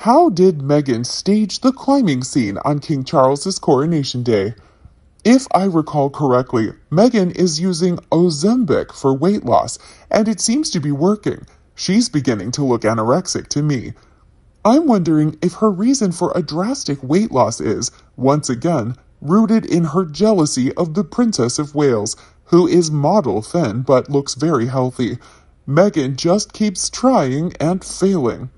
How did Meghan stage the climbing scene on King Charles's coronation day? If I recall correctly, Meghan is using Ozempic for weight loss, and it seems to be working. She's beginning to look anorexic to me. I'm wondering if her reason for a drastic weight loss is, once again, rooted in her jealousy of the Princess of Wales, who is model thin but looks very healthy. Meghan just keeps trying and failing.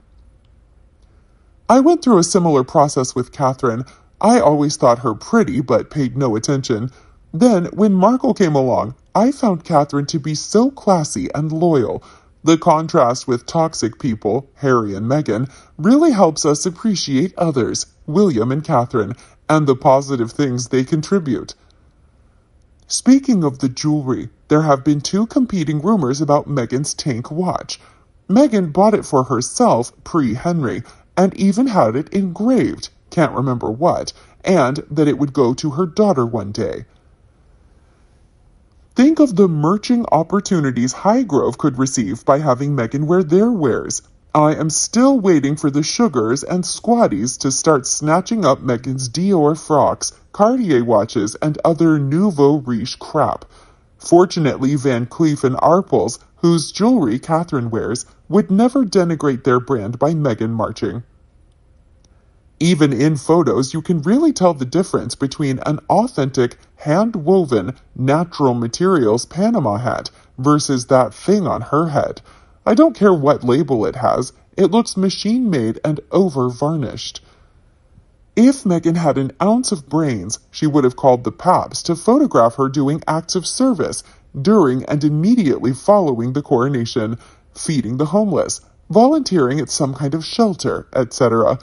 I went through a similar process with Catherine. I always thought her pretty but paid no attention. Then, when Markle came along, I found Catherine to be so classy and loyal. The contrast with toxic people, Harry and Meghan, really helps us appreciate others, William and Catherine, and the positive things they contribute. Speaking of the jewelry, there have been two competing rumors about Meghan's tank watch. Meghan bought it for herself pre-Henry, and even had it engraved, can't remember what, and that it would go to her daughter one day. Think of the merching opportunities Highgrove could receive by having Meghan wear their wares. I am still waiting for the Sugars and Squatties to start snatching up Meghan's Dior frocks, Cartier watches, and other nouveau riche crap. Fortunately, Van Cleef and Arpels, whose jewelry Catherine wears, would never denigrate their brand by Meghan marching. Even in photos, you can really tell the difference between an authentic, hand-woven, natural materials Panama hat versus that thing on her head. I don't care what label it has, it looks machine-made and over-varnished. If Meghan had an ounce of brains, she would have called the Paps to photograph her doing acts of service during and immediately following the coronation, feeding the homeless, volunteering at some kind of shelter, etc.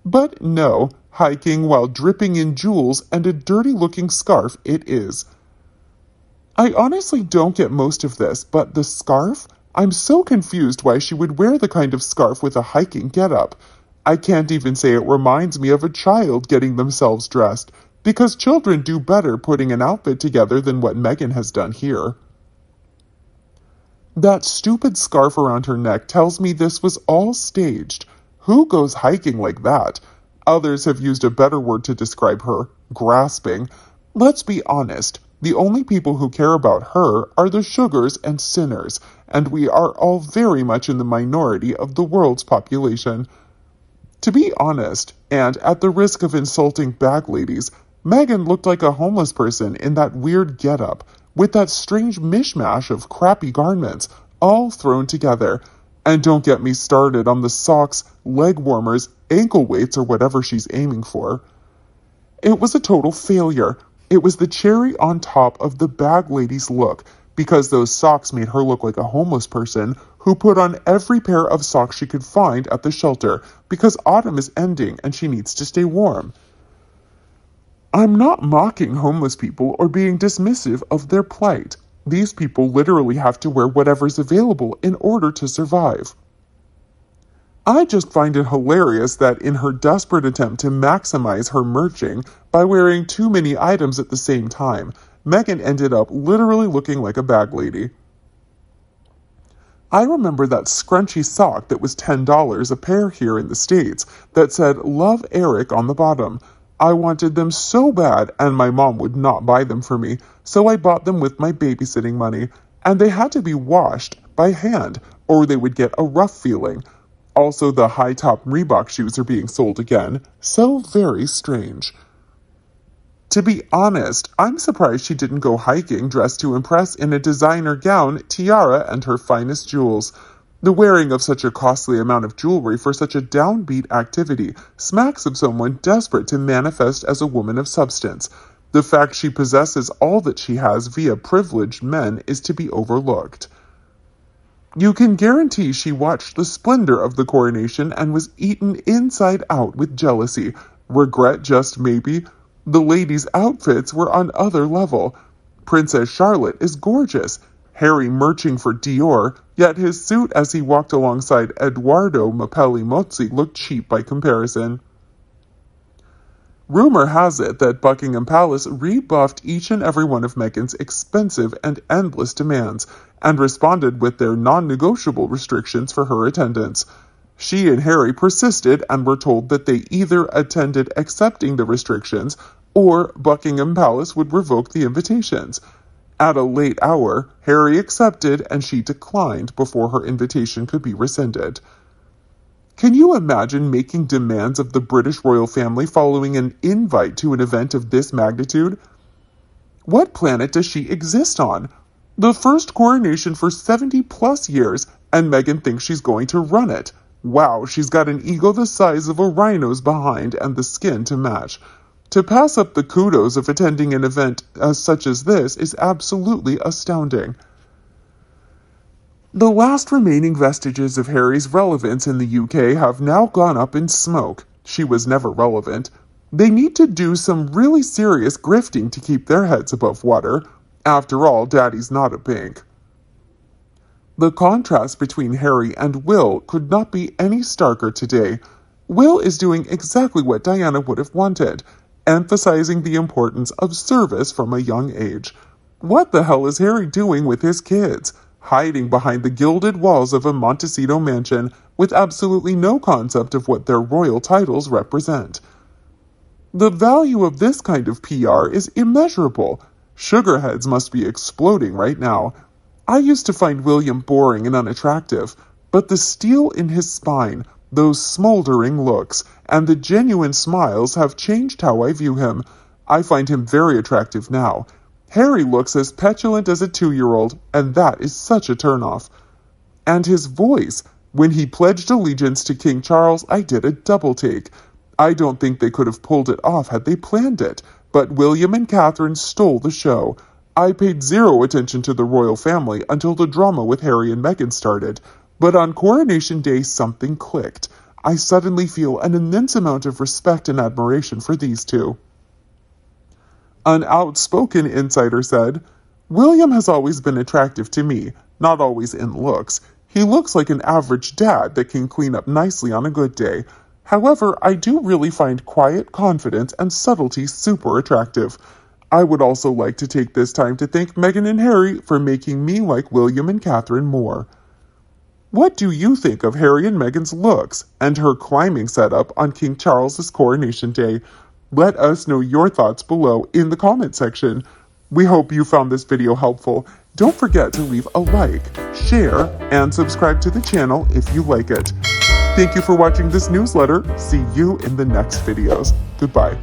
But no, hiking while dripping in jewels and a dirty-looking scarf it is. I honestly don't get most of this, but the scarf? I'm so confused why she would wear the kind of scarf with a hiking getup. I can't even say it reminds me of a child getting themselves dressed, because children do better putting an outfit together than what Meghan has done here. That stupid scarf around her neck tells me this was all staged. Who goes hiking like that? Others have used a better word to describe her, grasping. Let's be honest, the only people who care about her are the Sugars and Sinners, and we are all very much in the minority of the world's population. To be honest, and at the risk of insulting bag ladies, Meghan looked like a homeless person in that weird getup, with that strange mishmash of crappy garments, all thrown together. And don't get me started on the socks, leg warmers, ankle weights, or whatever she's aiming for. It was a total failure. It was the cherry on top of the bag lady's look, because those socks made her look like a homeless person who put on every pair of socks she could find at the shelter because autumn is ending and she needs to stay warm. I'm not mocking homeless people or being dismissive of their plight. These people literally have to wear whatever's available in order to survive. I just find it hilarious that in her desperate attempt to maximize her merching by wearing too many items at the same time, Meghan ended up literally looking like a bag lady. I remember that scrunchy sock that was $10 a pair here in the States that said "Love Eric" on the bottom. I wanted them so bad, and my mom would not buy them for me, so I bought them with my babysitting money, and they had to be washed by hand, or they would get a rough feeling. Also, the high-top Reebok shoes are being sold again. So very strange. To be honest, I'm surprised she didn't go hiking dressed to impress in a designer gown, tiara, and her finest jewels. The wearing of such a costly amount of jewelry for such a downbeat activity smacks of someone desperate to manifest as a woman of substance. The fact she possesses all that she has via privileged men is to be overlooked. You can guarantee she watched the splendor of the coronation and was eaten inside out with jealousy. Regret just maybe? The ladies' outfits were on other level. Princess Charlotte is gorgeous. Harry merching for Dior, yet his suit as he walked alongside Edoardo Mapelli Mozzi looked cheap by comparison. Rumor has it that Buckingham Palace rebuffed each and every one of Meghan's expensive and endless demands, and responded with their non-negotiable restrictions for her attendance. She and Harry persisted and were told that they either attended accepting the restrictions or Buckingham Palace would revoke the invitations. At a late hour, Harry accepted and she declined before her invitation could be rescinded. Can you imagine making demands of the British royal family following an invite to an event of this magnitude? What planet does she exist on? The first coronation for 70 plus years, and Meghan thinks she's going to run it. Wow, she's got an ego the size of a rhino's behind and the skin to match. To pass up the kudos of attending an event such as this is absolutely astounding. The last remaining vestiges of Harry's relevance in the UK have now gone up in smoke. She was never relevant. They need to do some really serious grifting to keep their heads above water. After all, Daddy's not a bank. The contrast between Harry and Will could not be any starker today. Will is doing exactly what Diana would have wanted, emphasizing the importance of service from a young age. What the hell is Harry doing with his kids? Hiding behind the gilded walls of a Montecito mansion with absolutely no concept of what their royal titles represent. The value of this kind of PR is immeasurable. Sugarheads must be exploding right now. I used to find William boring and unattractive, but the steel in his spine, those smoldering looks, and the genuine smiles have changed how I view him. I find him very attractive now. Harry looks as petulant as a 2-year-old, and that is such a turnoff. And his voice. When he pledged allegiance to King Charles, I did a double take. I don't think they could have pulled it off had they planned it, but William and Catherine stole the show. I paid zero attention to the royal family until the drama with Harry and Meghan started, but on Coronation Day something clicked. I suddenly feel an immense amount of respect and admiration for these two. An outspoken insider said, "William has always been attractive to me, not always in looks. He looks like an average dad that can clean up nicely on a good day. However, I do really find quiet confidence and subtlety super attractive. I would also like to take this time to thank Meghan and Harry for making me like William and Catherine more." What do you think of Harry and Meghan's looks and her climbing setup on King Charles's Coronation Day? Let us know your thoughts below in the comment section. We hope you found this video helpful. Don't forget to leave a like, share, and subscribe to the channel if you like it. Thank you for watching this newsletter. See you in the next videos. Goodbye.